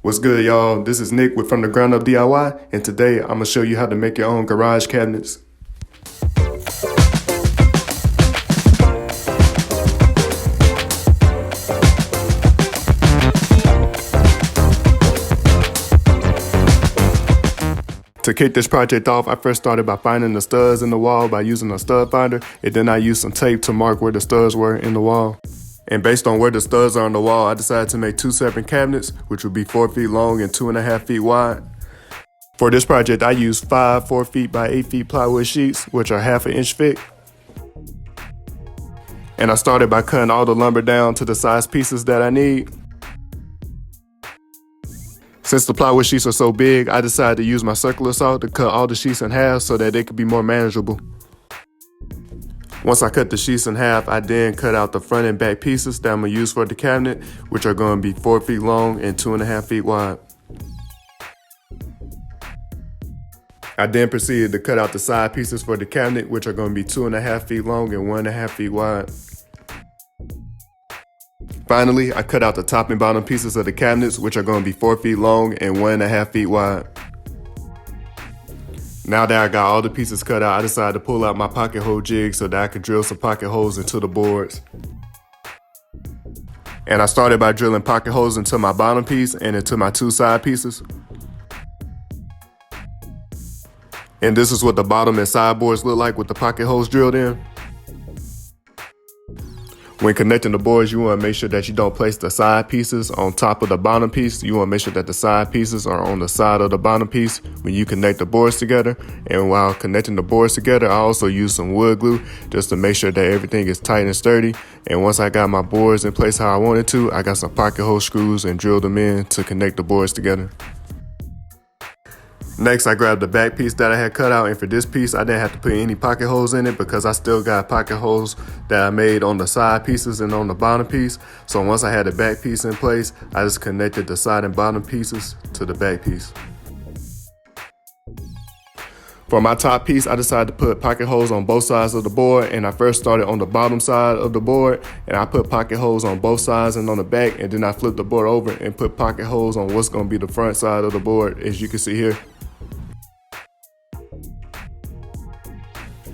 What's good, y'all? This is Nick with From the Ground Up DIY, and today I'm going to show you how to make your own garage cabinets. To kick this project off, I first started by finding the studs in the wall by using a stud finder, and then I used some tape to mark where the studs were in the wall. And based on where the studs are on the wall, I decided to make two separate cabinets, which would be 4 feet long and 2.5 feet wide. For this project, I used 5 4 feet by 8 feet plywood sheets, which are 1/2 inch thick. And I started by cutting all the lumber down to the size pieces that I need. Since the plywood sheets are so big, I decided to use my circular saw to cut all the sheets in half so that they could be more manageable. Once I cut the sheets in half, I then cut out the front and back pieces that I'm going to use for the cabinet, which are going to be 4 feet long and 2.5 feet wide. I then proceeded to cut out the side pieces for the cabinet, which are going to be 2.5 feet long and 1.5 feet wide. Finally, I cut out the top and bottom pieces of the cabinets, which are going to be 4 feet long and 1.5 feet wide. Now that I got all the pieces cut out, I decided to pull out my pocket hole jig so that I could drill some pocket holes into the boards. And I started by drilling pocket holes into my bottom piece and into my two side pieces. And this is what the bottom and side boards look like with the pocket holes drilled in. When connecting the boards, you want to make sure that you don't place the side pieces on top of the bottom piece. You want to make sure that the side pieces are on the side of the bottom piece when you connect the boards together. And while connecting the boards together, I also use some wood glue just to make sure that everything is tight and sturdy. And once I got my boards in place how I wanted to, I got some pocket hole screws and drilled them in to connect the boards together. Next, I grabbed the back piece that I had cut out, and for this piece, I didn't have to put any pocket holes in it because I still got pocket holes that I made on the side pieces and on the bottom piece. So once I had the back piece in place, I just connected the side and bottom pieces to the back piece. For my top piece, I decided to put pocket holes on both sides of the board, and I first started on the bottom side of the board, and I put pocket holes on both sides and on the back, and then I flipped the board over and put pocket holes on what's going to be the front side of the board, as you can see here.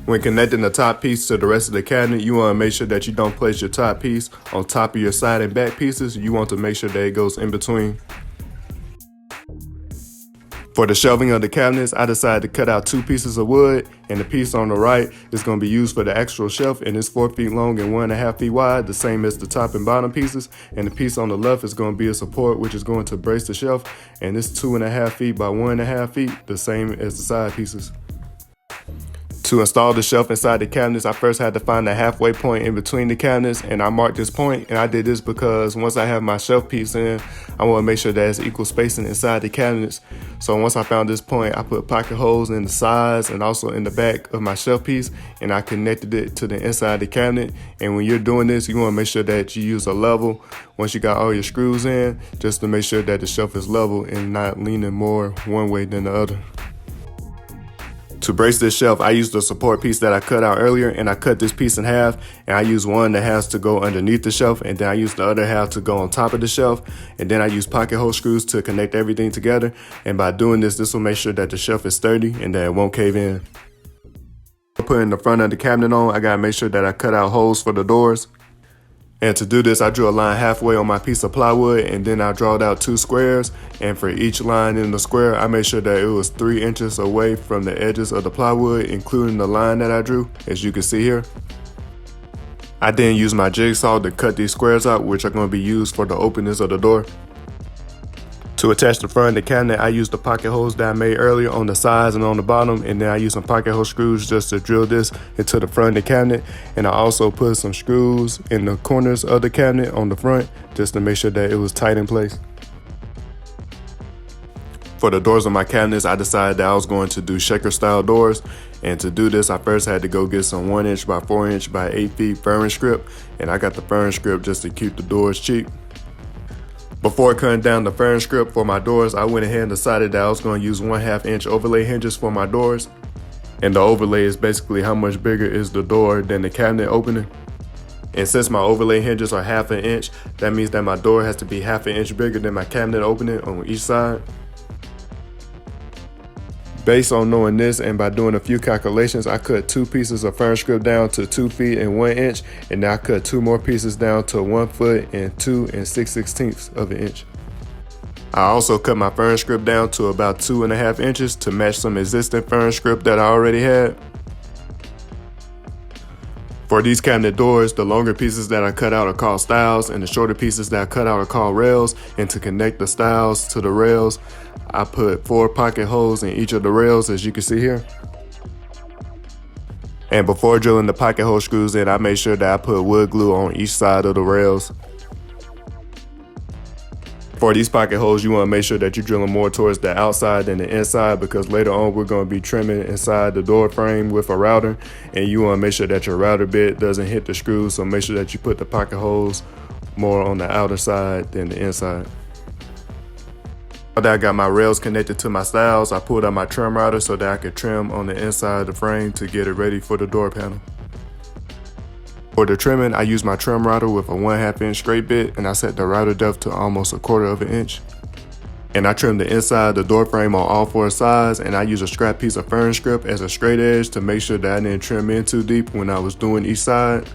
When connecting the top piece to the rest of the cabinet, you want to make sure that you don't place your top piece on top of your side and back pieces. You want to make sure that it goes in between. For the shelving of the cabinets, I decided to cut out 2 pieces of wood, and the piece on the right is going to be used for the actual shelf, and it's 4 feet long and 1.5 feet wide, the same as the top and bottom pieces. And the piece on the left is going to be a support, which is going to brace the shelf, and it's 2.5 feet by 1.5 feet, the same as the side pieces. To install the shelf inside the cabinets, I first had to find the halfway point in between the cabinets, and I marked this point, and I did this because once I have my shelf piece in, I want to make sure that it's equal spacing inside the cabinets. So once I found this point, I put pocket holes in the sides and also in the back of my shelf piece, and I connected it to the inside of the cabinet. And when you're doing this, you want to make sure that you use a level once you got all your screws in, just to make sure that the shelf is level and not leaning more one way than the other. To brace this shelf, I used the support piece that I cut out earlier, and I cut this piece in half, and I used one that has to go underneath the shelf, and then I used the other half to go on top of the shelf, and then I used pocket hole screws to connect everything together. And by doing this, this will make sure that the shelf is sturdy and that it won't cave in. Putting the front of the cabinet on, I gotta make sure that I cut out holes for the doors. And to do this, I drew a line halfway on my piece of plywood, and then I drawed out 2 squares. And for each line in the square, I made sure that it was 3 inches away from the edges of the plywood, including the line that I drew, as you can see here. I then used my jigsaw to cut these squares out, which are going to be used for the openings of the door. To attach the front of the cabinet, I used the pocket holes that I made earlier on the sides and on the bottom, and then I used some pocket hole screws just to drill this into the front of the cabinet. And I also put some screws in the corners of the cabinet on the front just to make sure that it was tight in place. For the doors on my cabinets, I decided that I was going to do shaker style doors. And to do this, I first had to go get some 1 inch by 4 inch by 8 feet furring strip, and I got the furring strip just to keep the doors cheap. Before cutting down the furring strip for my doors, I went ahead and decided that I was going to use 1/2 inch overlay hinges for my doors. And the overlay is basically how much bigger is the door than the cabinet opening. And since my overlay hinges are 1/2 inch, that means that my door has to be 1/2 inch bigger than my cabinet opening on each side. Based on knowing this and by doing a few calculations, I cut 2 pieces of fern script down to 2 feet and 1 inch, and now I cut 2 more pieces down to 1 foot and 2 6/16 of an inch. I also cut my fern script down to about 2.5 inches to match some existing fern script that I already had. For these cabinet doors, the longer pieces that I cut out are called stiles, and the shorter pieces that I cut out are called rails. And to connect the stiles to the rails, I put 4 pocket holes in each of the rails, as you can see here. And before drilling the pocket hole screws in, I made sure that I put wood glue on each side of the rails. For these pocket holes, you want to make sure that you're drilling more towards the outside than the inside, because later on we're going to be trimming inside the door frame with a router, and you want to make sure that your router bit doesn't hit the screws, so make sure that you put the pocket holes more on the outer side than the inside. Now that I got my rails connected to my stiles, I pulled out my trim router so that I could trim on the inside of the frame to get it ready for the door panel. For the trimming, I used my trim router with a 1/2 inch straight bit, and I set the router depth to almost 1/4 inch. And I trimmed the inside of the door frame on all 4 sides, and I used a scrap piece of fern script as a straight edge to make sure that I didn't trim in too deep when I was doing each side.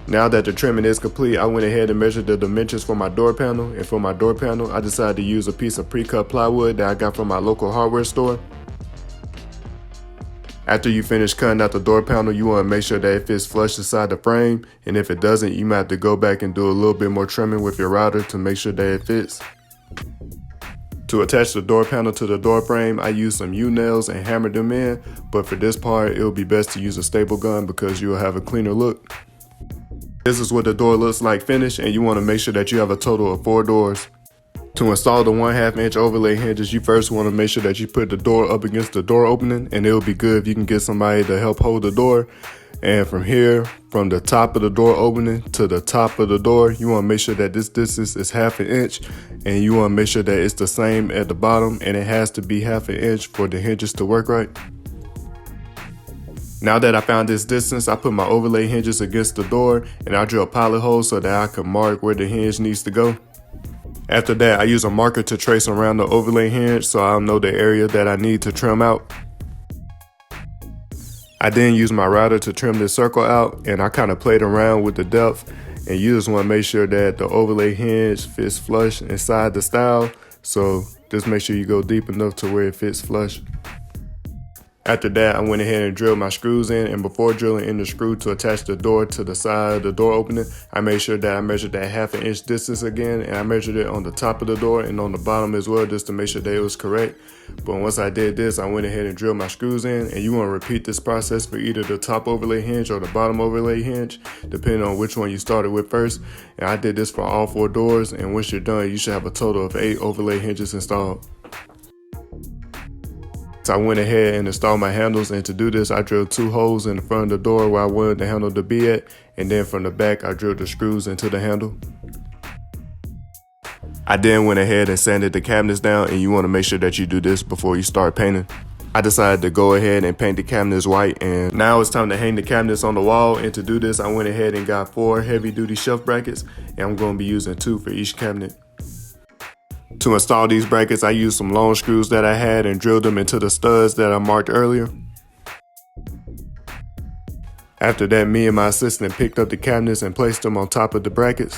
Now that the trimming is complete, I went ahead and measured the dimensions for my door panel, and for my door panel, I decided to use a piece of pre-cut plywood that I got from my local hardware store. After you finish cutting out the door panel, you want to make sure that it fits flush inside the frame, and if it doesn't, you might have to go back and do a little bit more trimming with your router to make sure that it fits. To attach the door panel to the door frame, I used some U-nails and hammered them in, but for this part, it would be best to use a staple gun because you'll have a cleaner look. This is what the door looks like finished, and you want to make sure that you have a total of 4 doors. To install the 1/2 inch overlay hinges, you first want to make sure that you put the door up against the door opening, and it'll be good if you can get somebody to help hold the door. And from here, from the top of the door opening to the top of the door, you want to make sure that this distance is 1/2 inch, and you want to make sure that it's the same at the bottom, and it has to be 1/2 inch for the hinges to work right. Now that I found this distance, I put my overlay hinges against the door, and I drill pilot holes so that I can mark where the hinge needs to go. After that, I use a marker to trace around the overlay hinge so I'll know the area that I need to trim out. I then use my router to trim this circle out, and I kind of played around with the depth, and you just want to make sure that the overlay hinge fits flush inside the stile, so just make sure you go deep enough to where it fits flush. After that, I went ahead and drilled my screws in, and before drilling in the screw to attach the door to the side of the door opening, I made sure that I measured that 1/2 inch distance again, and I measured it on the top of the door and on the bottom as well, just to make sure that it was correct. But once I did this, I went ahead and drilled my screws in, and you want to repeat this process for either the top overlay hinge or the bottom overlay hinge, depending on which one you started with first. And I did this for all 4 doors, and once you're done, you should have a total of 8 overlay hinges installed. So I went ahead and installed my handles, and to do this, I drilled 2 holes in the front of the door where I wanted the handle to be at, and then from the back, I drilled the screws into the handle. I then went ahead and sanded the cabinets down, and you want to make sure that you do this before you start painting. I decided to go ahead and paint the cabinets white, and now it's time to hang the cabinets on the wall, and to do this, I went ahead and got 4 heavy-duty shelf brackets, and I'm going to be using 2 for each cabinet. To install these brackets, I used some long screws that I had and drilled them into the studs that I marked earlier. After that, me and my assistant picked up the cabinets and placed them on top of the brackets.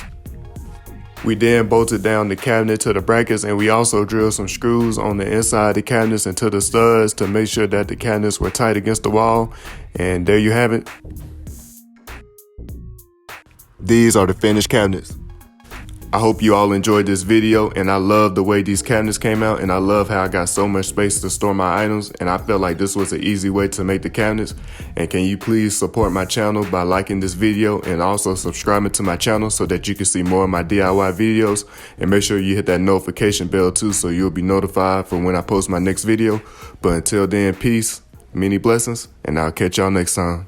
We then bolted down the cabinet to the brackets, and we also drilled some screws on the inside of the cabinets into the studs to make sure that the cabinets were tight against the wall. And there you have it. These are the finished cabinets. I hope you all enjoyed this video, and I love the way these cabinets came out, and I love how I got so much space to store my items, and I felt like this was an easy way to make the cabinets. And can you please support my channel by liking this video and also subscribing to my channel so that you can see more of my DIY videos, and make sure you hit that notification bell too so you'll be notified for when I post my next video. But until then, peace, many blessings, and I'll catch y'all next time.